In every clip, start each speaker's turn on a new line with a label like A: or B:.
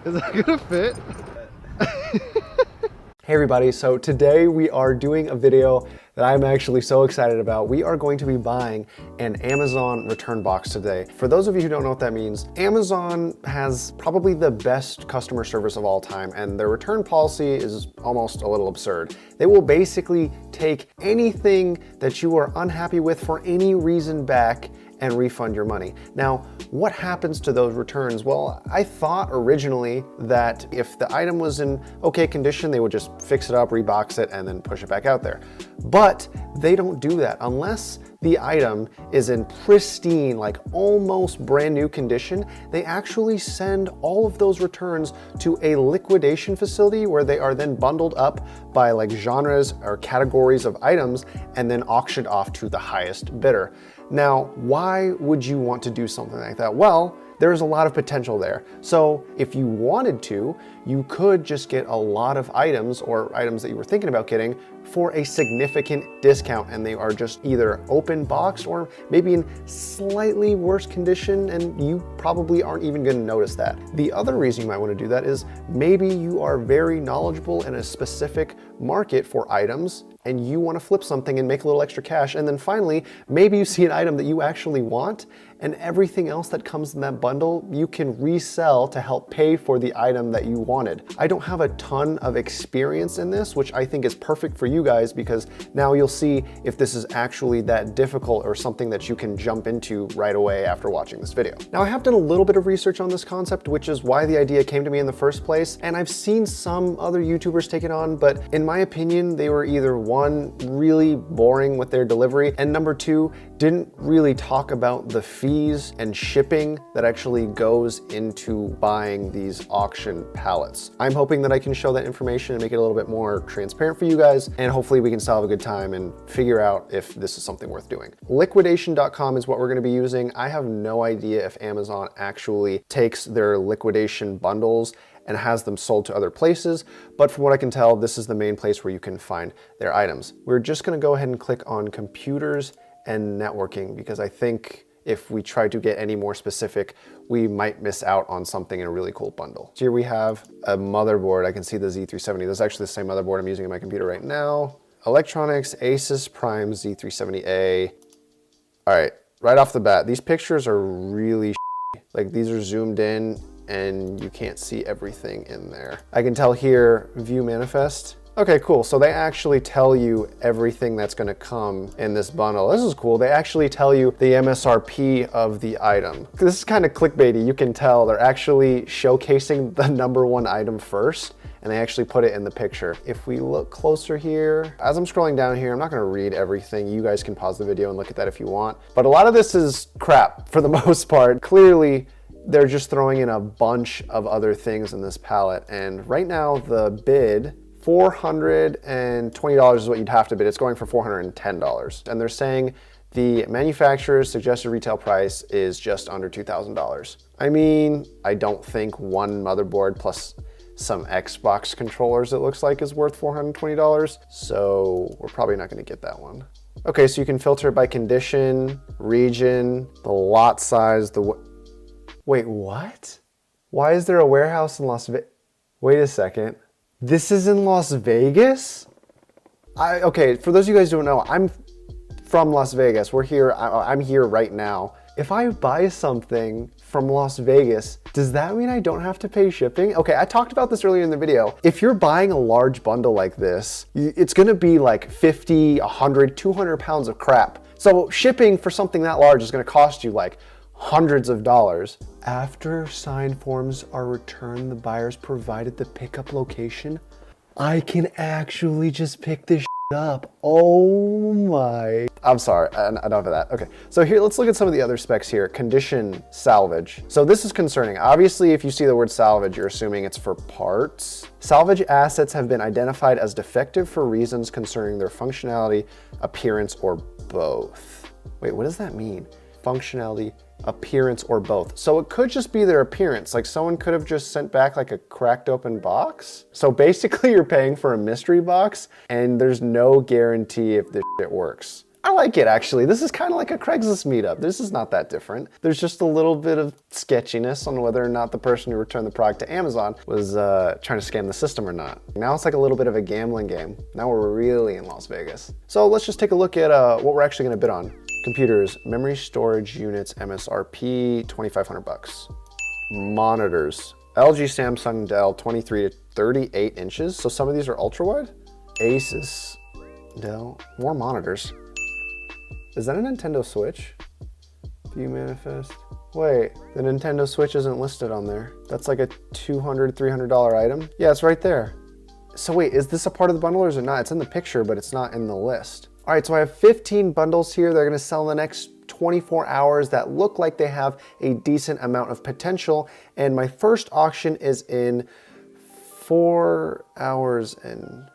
A: Is that gonna fit?
B: Hey everybody, so today we are doing a video that I'm actually so excited about. We are going to be buying an Amazon return box today. For those of you who don't know what that means, Amazon has probably the best customer service of all time, and their return policy is almost a little absurd. They will basically take anything that you are unhappy with for any reason back and refund your money. Now, what happens to those returns? Well, I thought originally that if the item was in okay condition, they would just fix it up, rebox it, and then push it back out there. But they don't do that unless the item is in pristine, like almost brand new condition. They actually send all of those returns to a liquidation facility where they are then bundled up by like genres or categories of items and then auctioned off to the highest bidder. Now, why would you want to do something like that? Well, there's a lot of potential there. So if you wanted to, you could just get a lot of items or items that you were thinking about getting for a significant discount, and they are just either open boxed or maybe in slightly worse condition, and you probably aren't even gonna notice that. The other reason you might wanna do that is maybe you are very knowledgeable in a specific market for items and you wanna flip something and make a little extra cash. And then finally, maybe you see an item that you actually want and everything else that comes in that bundle, you can resell to help pay for the item that you wanted. I don't have a ton of experience in this, which I think is perfect for you guys because now you'll see if this is actually that difficult or something that you can jump into right away after watching this video. Now, I have done a little bit of research on this concept, which is why the idea came to me in the first place. And I've seen some other YouTubers take it on, but in my opinion, they were either one, really boring with their delivery, and number two, didn't really talk about the fees and shipping that actually goes into buying these auction pallets. I'm hoping that I can show that information and make it a little bit more transparent for you guys, and hopefully we can still have a good time and figure out if this is something worth doing. Liquidation.com is what we're gonna be using. I have no idea if Amazon actually takes their liquidation bundles and has them sold to other places, but from what I can tell, this is the main place where you can find their items. We're just gonna go ahead and click on computers and networking because I think if we try to get any more specific, we might miss out on something in a really cool bundle. So here we have a motherboard. I can see the Z370. This is actually the same motherboard I'm using in my computer right now. Electronics, Asus Prime Z370A. All right, right off the bat, these pictures are really like these are zoomed in and you can't see everything in there. I can tell here, view manifest. Okay, cool. So they actually tell you everything that's gonna come in this bundle. This is cool. They actually tell you the MSRP of the item. This is kind of clickbaity. You can tell they're actually showcasing the #1 item first, and they actually put it in the picture. If we look closer here, as I'm scrolling down here, I'm not gonna read everything. You guys can pause the video and look at that if you want. But a lot of this is crap for the most part. Clearly, they're just throwing in a bunch of other things in this palette. And right now the bid, $420 is what you'd have to bid. It's going for $410. And they're saying the manufacturer's suggested retail price is just under $2,000. I mean, I don't think one motherboard plus some Xbox controllers, it looks like, is worth $420. So we're probably not gonna get that one. Okay, so you can filter it by condition, region, the lot size, wait, what? Why is there a warehouse in Las Vegas? Wait a second. This is in Las Vegas? Okay, for those of you guys who don't know, I'm from Las Vegas. We're here, I'm here right now. If I buy something from Las Vegas, does that mean I don't have to pay shipping? Okay, I talked about this earlier in the video. If you're buying a large bundle like this, it's gonna be like 50, 100, 200 pounds of crap. So shipping for something that large is gonna cost you like hundreds of dollars. After signed forms are returned, the buyers provided the pickup location. I can actually just pick this up. Oh my. I'm sorry, enough of that. Okay, so here, let's look at some of the other specs here. Condition salvage. So this is concerning. Obviously, if you see the word salvage, you're assuming it's for parts. Salvage assets have been identified as defective for reasons concerning their functionality, appearance, or both. Wait, what does that mean? Functionality, appearance, or both. So it could just be their appearance. Like someone could have just sent back like a cracked open box. So basically you're paying for a mystery box and there's no guarantee if this shit works. I like it actually. This is kind of like a Craigslist meetup. This is not that different. There's just a little bit of sketchiness on whether or not the person who returned the product to Amazon was trying to scam the system or not. Now it's like a little bit of a gambling game. Now we're really in Las Vegas. So let's just take a look at what we're actually gonna bid on. Computers, memory storage units, MSRP, 2,500 bucks. Monitors, LG, Samsung, Dell, 23 to 38 inches. So some of these are ultra wide. Asus, Dell, more monitors. Is that a Nintendo Switch? View manifest. Wait, the Nintendo Switch isn't listed on there. That's like a $200, $300 item. Yeah, it's right there. So wait, is this a part of the bundle or is it not? It's in the picture, but it's not in the list. All right, so I have 15 bundles here. They're gonna sell in the next 24 hours that look like they have a decent amount of potential. And my first auction is in 4 hours and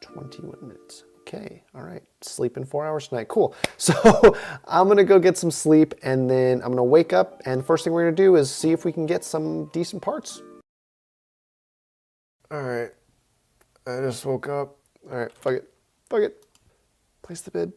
B: 21 minutes. Okay, all right, sleep in 4 hours tonight, cool. So I'm gonna go get some sleep and then I'm gonna wake up and first thing we're gonna do is see if we can get some decent parts. All right, I just woke up. All right, fuck it, place the bid.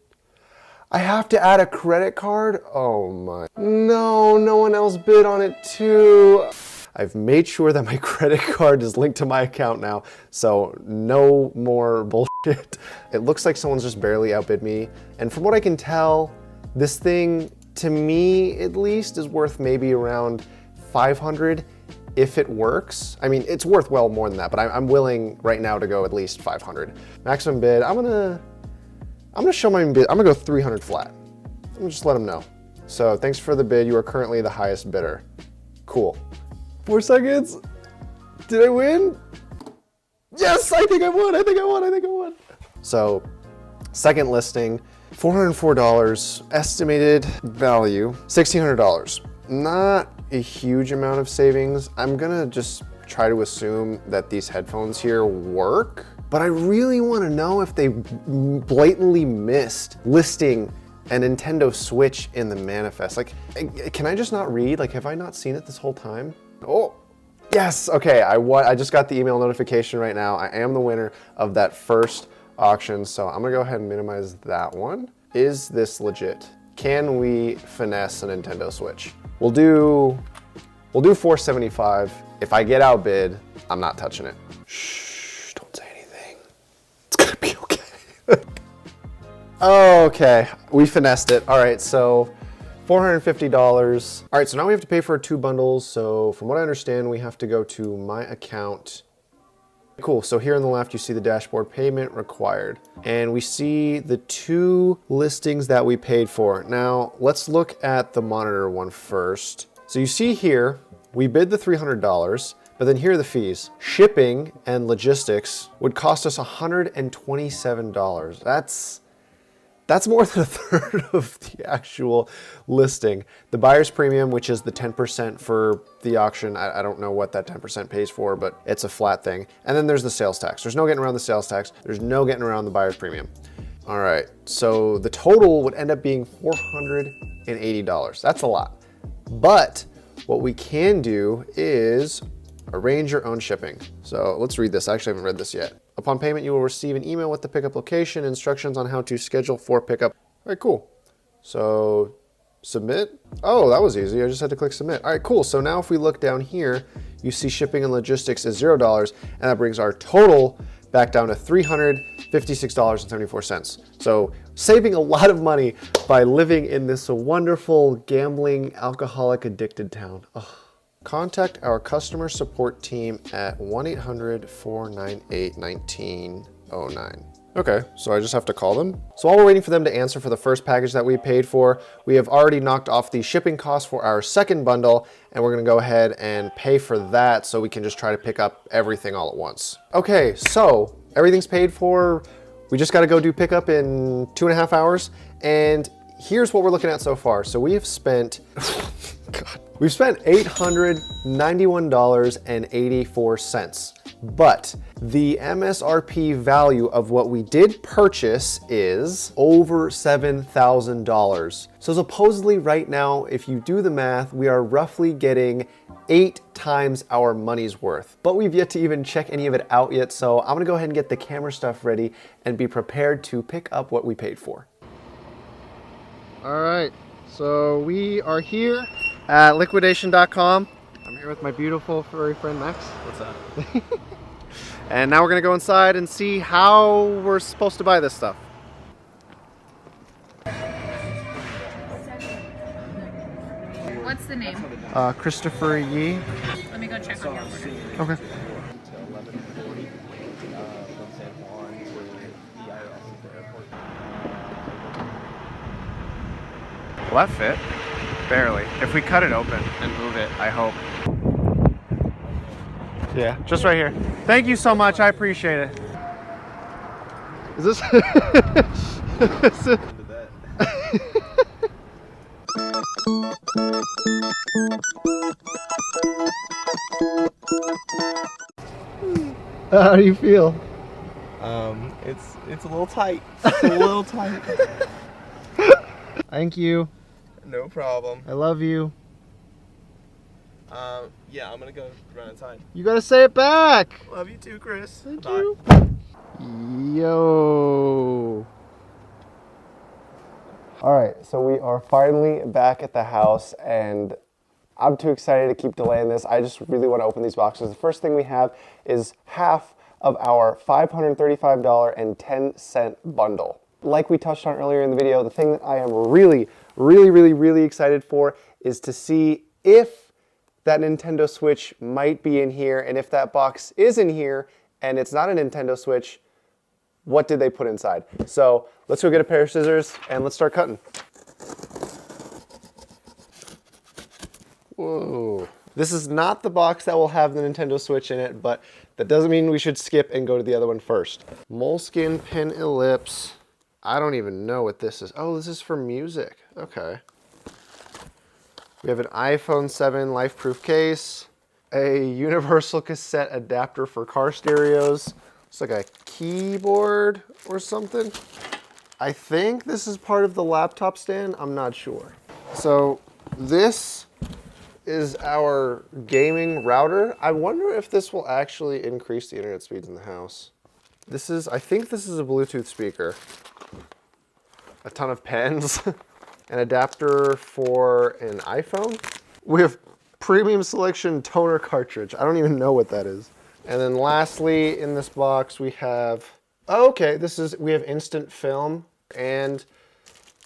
B: I have to add a credit card? Oh my, no one else bid on it too. I've made sure that my credit card is linked to my account now, so no more bullshit. It looks like someone's just barely outbid me. And from what I can tell, this thing, to me at least, is worth maybe around 500 if it works. I mean, it's worth well more than that, but I'm willing right now to go at least 500. Maximum bid, I'm gonna show my bid, I'm gonna go 300 flat. I'm gonna just let them know. So thanks for the bid, you are currently the highest bidder. Cool. 4 seconds. Did I win? Yes, I think I won. So, second listing, $404, estimated value, $1,600. Not a huge amount of savings. I'm gonna just try to assume that these headphones here work, but I really wanna know if they blatantly missed listing a Nintendo Switch in the manifest. Like, can I just not read? Like, have I not seen it this whole time? Oh, yes, okay, I just got the email notification right now. I am the winner of that first auction, so I'm gonna go ahead and minimize that one. Is this legit? Can we finesse a Nintendo Switch? We'll do $475. If I get outbid, I'm not touching it. Shh, don't say anything. It's gonna be okay. Okay, we finessed it. All right, so $450. All right, so now we have to pay for 2 bundles. So from what I understand, we have to go to my account. Cool, so here on the left, you see the dashboard payment required. And we see the 2 listings that we paid for. Now, let's look at the monitor one first. So you see here, we bid the $300, but then here are the fees. Shipping and logistics would cost us $127. That's more than a third of the actual listing. The buyer's premium, which is the 10% for the auction, I don't know what that 10% pays for, but it's a flat thing. And then there's the sales tax. There's no getting around the sales tax. There's no getting around the buyer's premium. All right, so the total would end up being $480. That's a lot. But what we can do is arrange your own shipping. So let's read this. I actually haven't read this yet. Upon payment, you will receive an email with the pickup location, instructions on how to schedule for pickup. All right, cool. So submit. Oh, that was easy. I just had to click submit. All right, cool. So now if we look down here, you see shipping and logistics is $0, and that brings our total back down to $356.74. So saving a lot of money by living in this wonderful gambling, alcoholic addicted town. Oh. Contact our customer support team at 1-800-498-1909. Okay, so I just have to call them. So while we're waiting for them to answer for the first package that we paid for, we have already knocked off the shipping costs for our second bundle, and we're gonna go ahead and pay for that so we can just try to pick up everything all at once. Okay, so everything's paid for. We just gotta go do pickup in 2.5 hours, and here's what we're looking at so far. So we have spent, God. We've spent $891.84, but the MSRP value of what we did purchase is over $7,000. So supposedly right now, if you do the math, we are roughly getting 8 times our money's worth, but we've yet to even check any of it out yet. So I'm gonna go ahead and get the camera stuff ready and be prepared to pick up what we paid for. All right, so we are here at liquidation.com. I'm here with my beautiful furry friend Max.
A: What's up?
B: And now we're gonna go inside and see how we're supposed to buy this stuff.
C: What's the name?
B: Christopher Yee.
C: Let me go check on your order.
B: Okay. Will that fit? Barely. If we cut it open and move it, I hope. Yeah, just right here. Thank you so much. I appreciate it. Is this? How do you feel?
A: It's a little tight. It's a little tight.
B: Thank you.
A: No problem.
B: I love you.
A: Yeah, I'm gonna go run inside.
B: You gotta say it back.
A: Love you too, Chris.
B: Thank
A: Bye.
B: you. Yo. All right, so we are finally back at the house, and I'm too excited to keep delaying this. I just really want to open these boxes. The first thing we have is half of our $535.10 bundle. Like we touched on earlier in the video, the thing that I am really excited for is to see if that Nintendo Switch might be in here, and if that box is in here and it's not a Nintendo Switch, what did they put inside? So let's go get a pair of scissors and let's start cutting. Whoa. This is not the box that will have the Nintendo Switch in it, but that doesn't mean we should skip and go to the other one first. Moleskin Pen Ellipse. I don't even know what this is. Oh, this is for music. Okay. We have an iPhone 7 LifeProof case, a universal cassette adapter for car stereos. It's like a keyboard or something. I think this is part of the laptop stand. I'm not sure. So this is our gaming router. I wonder if this will actually increase the internet speeds in the house. This is, I think this is a Bluetooth speaker. A ton of pens, an adapter for an iPhone. We have premium selection toner cartridge. I don't even know what that is. And then lastly, in this box, we have, oh, okay, we have instant film and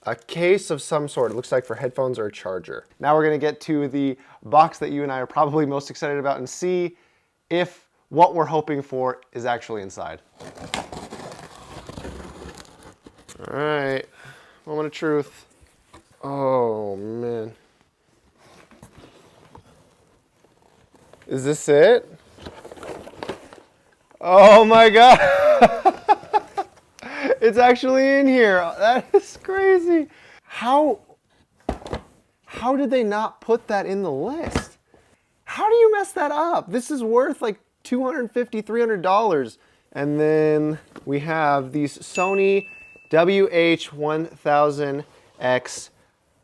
B: a case of some sort. It looks like for headphones or a charger. Now we're gonna get to the box that you and I are probably most excited about and see if what we're hoping for is actually inside. All right, moment of truth. Oh man. Is this it? Oh my God. It's actually in here. That is crazy. How did they not put that in the list? How do you mess that up? This is worth like $250, $300. And then we have these Sony WH-1000X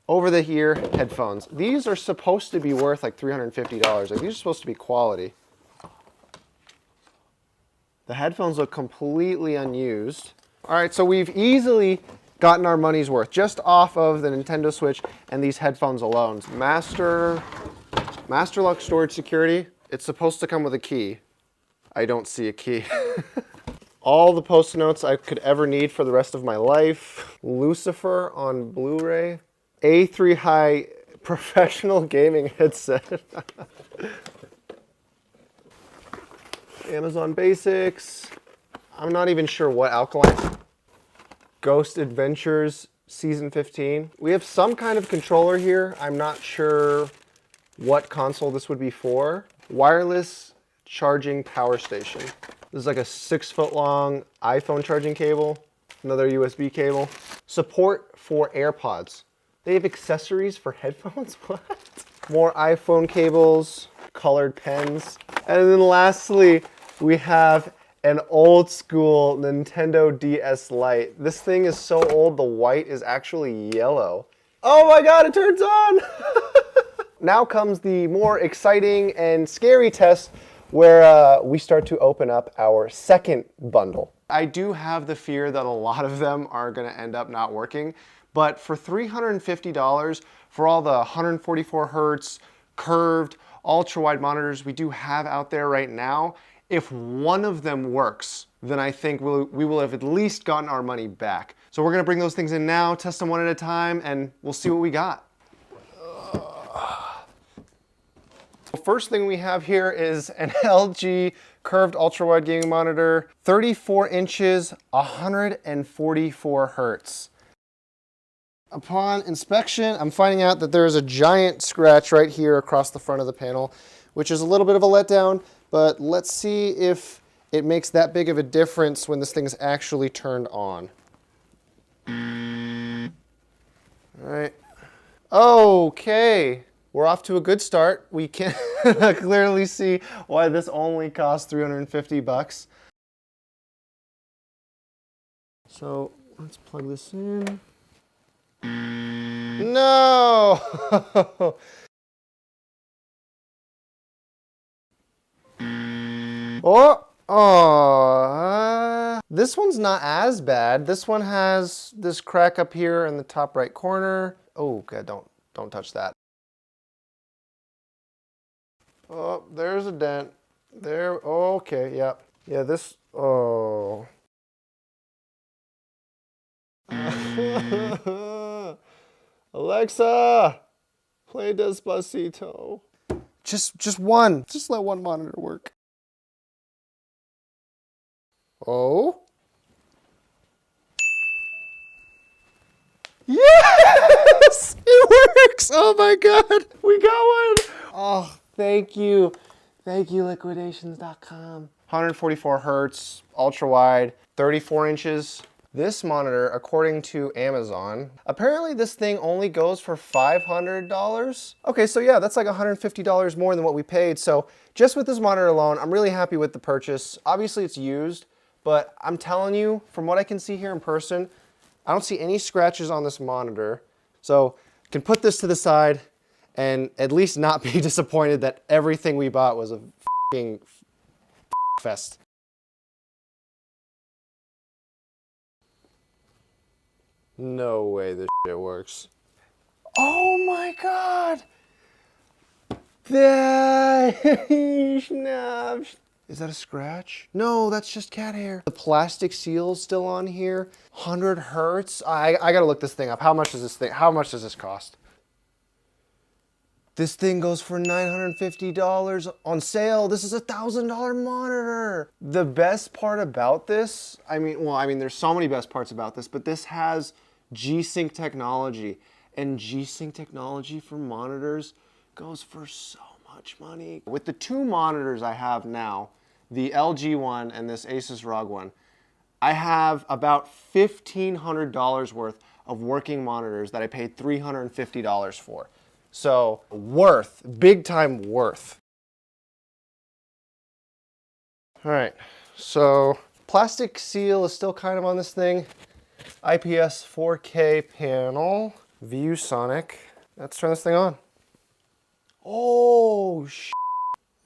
B: over-the-ear headphones. These are supposed to be worth like $350. Like, these are supposed to be quality. The headphones look completely unused. All right, so we've easily gotten our money's worth just off of the Nintendo Switch and these headphones alone. Master Lock Storage Security. It's supposed to come with a key. I don't see a key. All the Post-it notes I could ever need for the rest of my life. Lucifer on Blu-ray. A3 High professional gaming headset. Amazon Basics. I'm not even sure what Alkaline. Ghost Adventures Season 15. We have some kind of controller here. I'm not sure what console this would be for. Wireless charging power station. This is like a 6-foot long iPhone charging cable. Another USB cable. Support for AirPods. They have accessories for headphones? What? More iPhone cables, colored pens. And then lastly, we have an old school Nintendo DS Lite. This thing is so old, the white is actually yellow. Oh my God, it turns on! Now comes the more exciting and scary test where we start to open up our second bundle. I do have the fear that a lot of them are gonna end up not working, But for $350 for all the 144 hertz curved ultra wide monitors we do have out there right now, if one of them works, then I think we will have at least gotten our money back. So we're gonna bring those things in now, test them one at a time, and we'll see what we got. The first thing we have here is an LG curved ultra wide gaming monitor, 34 inches, 144 hertz. Upon inspection, I'm finding out that there is a giant scratch right here across the front of the panel, which is a little bit of a letdown, but let's see if it makes that big of a difference when this thing is actually turned on. All right. Okay, we're off to a good start. We can clearly see why this only cost 350 bucks. So let's plug this in. No! This one's not as bad. This one has this crack up here in the top right corner. Oh, God, don't touch that. Oh, there's a dent. There, okay, yeah. Yeah, this, oh. Alexa, play Despacito. Just one. Just let one monitor work. Oh. Yes! It works! Oh my God! We got one! Oh, thank you. Thank you, liquidations.com. 144 hertz, ultra wide, 34 inches. This monitor, according to Amazon, apparently this thing only goes for $500. Okay, so yeah, that's like $150 more than what we paid. So just with this monitor alone, I'm really happy with the purchase. Obviously it's used, but I'm telling you, from what I can see here in person, I don't see any scratches on this monitor. So can put this to the side and at least not be disappointed that everything we bought was a f***ing fest. No way this shit works. Oh my God! Is that a scratch? No, that's just cat hair. The plastic seal's still on here. 100 hertz. I gotta look this thing up. How much does this cost? This thing goes for $950 on sale. This is a $1,000 monitor. The best part about this, I mean, there's so many best parts about this, but this has G-Sync technology, and G-Sync technology for monitors goes for so much money. With the two monitors I have now, the LG one and this Asus ROG one, I have about $1,500 worth of working monitors that I paid $350 for. So worth, big time worth. All right, so plastic seal is still kind of on this thing. IPS 4K panel, ViewSonic. Let's turn this thing on. Oh,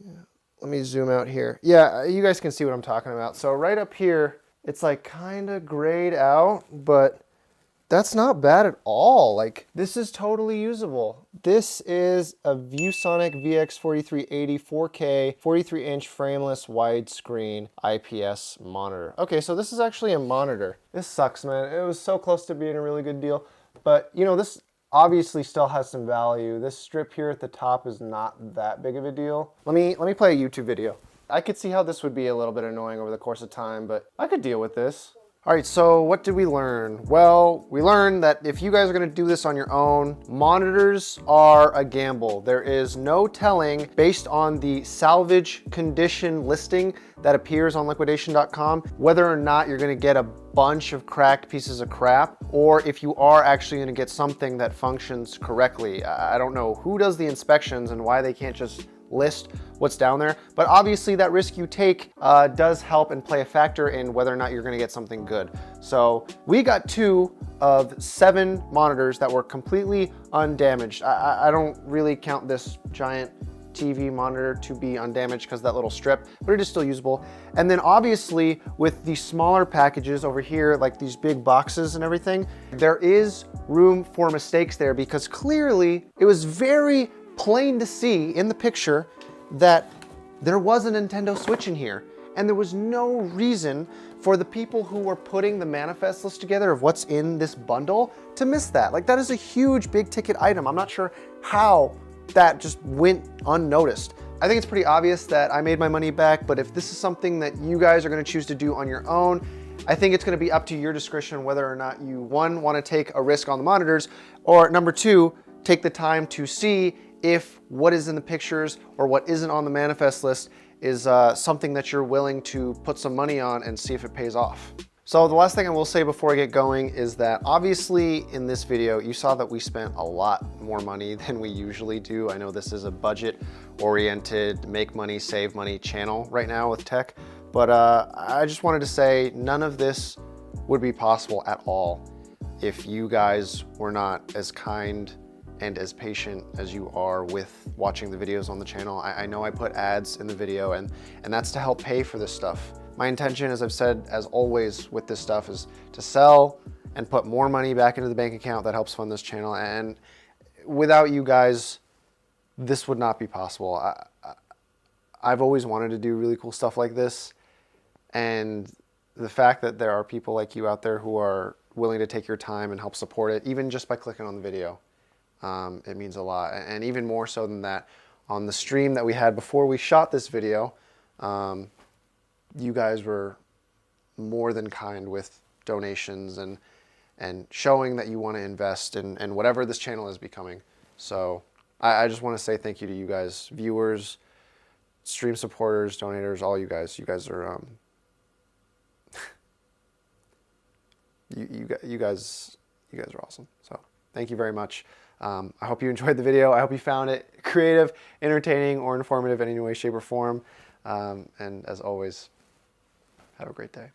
B: yeah. Let me zoom out here. Yeah, you guys can see what I'm talking about. So right up here, it's like kind of grayed out, but that's not bad at all. Like, this is totally usable. This is a ViewSonic VX4380 4K 43-inch frameless widescreen IPS monitor. Okay, so this is actually a monitor. This sucks, man. It was so close to being a really good deal, but you know, this obviously still has some value. This strip here at the top is not that big of a deal. Let me play a YouTube video. I could see how this would be a little bit annoying over the course of time, but I could deal with this. All right, so what did we learn? Well, we learned that if you guys are gonna do this on your own, monitors are a gamble. There is no telling, based on the salvage condition listing that appears on liquidation.com, whether or not you're gonna get a bunch of cracked pieces of crap, or if you are actually gonna get something that functions correctly. I don't know who does the inspections and why they can't just list what's down there, but obviously that risk you take does help and play a factor in whether or not you're gonna get something good. So we got 2 of 7 monitors that were completely undamaged. I don't really count this giant TV monitor to be undamaged because of that little strip, but it is still usable. And then obviously with the smaller packages over here, like these big boxes and everything, there is room for mistakes there because clearly it was very plain to see in the picture that there was a Nintendo Switch in here. And there was no reason for the people who were putting the manifest list together of what's in this bundle to miss that. Like, that is a huge big ticket item. I'm not sure how that just went unnoticed. I think it's pretty obvious that I made my money back, but if this is something that you guys are gonna choose to do on your own, I think it's gonna be up to your discretion whether or not you, one, wanna take a risk on the monitors, or number two, take the time to see if what is in the pictures or what isn't on the manifest list is something that you're willing to put some money on and see if it pays off. So the last thing I will say before I get going is that obviously in this video, you saw that we spent a lot more money than we usually do. I know this is a budget-oriented, make money, save money channel right now with tech, but I just wanted to say none of this would be possible at all if you guys were not as kind and as patient as you are with watching the videos on the channel. I know I put ads in the video and that's to help pay for this stuff. My intention, as I've said, as always with this stuff, is to sell and put more money back into the bank account that helps fund this channel. And without you guys, this would not be possible. I've always wanted to do really cool stuff like this. And the fact that there are people like you out there who are willing to take your time and help support it, even just by clicking on the video, it means a lot. And even more so than that, on the stream that we had before we shot this video, you guys were more than kind with donations and showing that you want to invest in whatever this channel is becoming. So I just want to say thank you to you guys, viewers, stream supporters, donators, all you guys. You guys are you guys are awesome. So thank you very much. I hope you enjoyed the video. I hope you found it creative, entertaining, or informative in any way, shape, or form. And as always, have a great day.